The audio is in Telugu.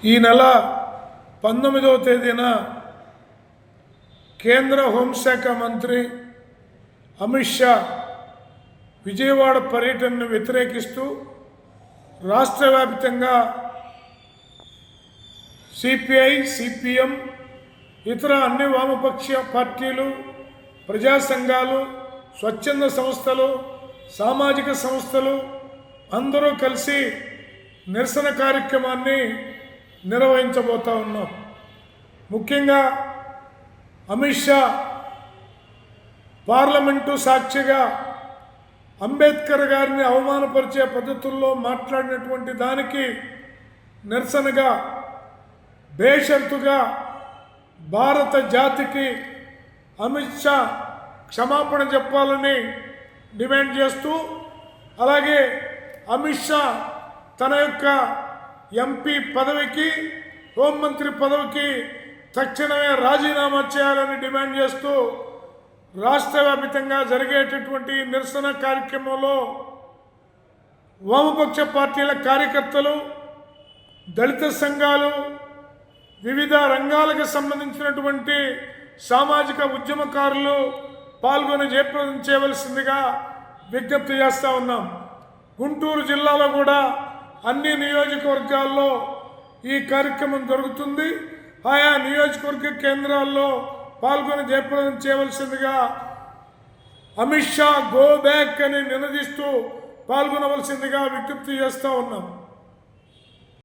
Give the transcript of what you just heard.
ఈ నెల 19వ తేదీన కేంద్ర హోంశాఖ మంత్రి అమిత్ షా విజయవాడ పర్యటనను వ్యతిరేకిస్తూ రాష్ట్ర వ్యాప్తంగా సిపిఐ, సిపిఎం, ఇతర అన్ని వామపక్ష పార్టీలు, ప్రజా సంఘాలు, స్వచ్ఛంద సంస్థలు, సామాజిక సంస్థలు అందరూ కలిసి నిరసన కార్యక్రమాన్ని నిర్వహించబోతా ఉన్నాం. ముఖ్యంగా అమిత్ షా పార్లమెంటు సాక్షిగా అంబేద్కర్ గారిని అవమానపరిచే పద్ధతుల్లో మాట్లాడినటువంటి దానికి నిరసనగా బేషరతుగా భారత జాతికి అమిత్ షా క్షమాపణ చెప్పాలని డిమాండ్ చేస్తూ, అలాగే అమిత్ షా తన యొక్క ఎంపీ పదవికి, హోంమంత్రి పదవికి తక్షణమే రాజీనామా చేయాలని డిమాండ్ చేస్తూ రాష్ట్ర వ్యాప్తంగా జరిగేటటువంటి నిరసన కార్యక్రమంలో వామపక్ష పార్టీల కార్యకర్తలు, దళిత సంఘాలు, వివిధ రంగాలకు సంబంధించినటువంటి సామాజిక ఉద్యమకారులు పాల్గొని జయప్రదం చేయవలసిందిగా విజ్ఞప్తి చేస్తూ ఉన్నాం. గుంటూరు జిల్లాలో కూడా అన్ని నియోజకవర్గాల్లో ఈ కార్యక్రమం జరుగుతుంది. ఆయా నియోజకవర్గ కేంద్రాల్లో పాల్గొని జయప్రదం చేయవలసిందిగా అమిత్ షా గో బ్యాక్ అని నినదిస్తూ పాల్గొనవలసిందిగా విజ్ఞప్తి చేస్తూ ఉన్నాం.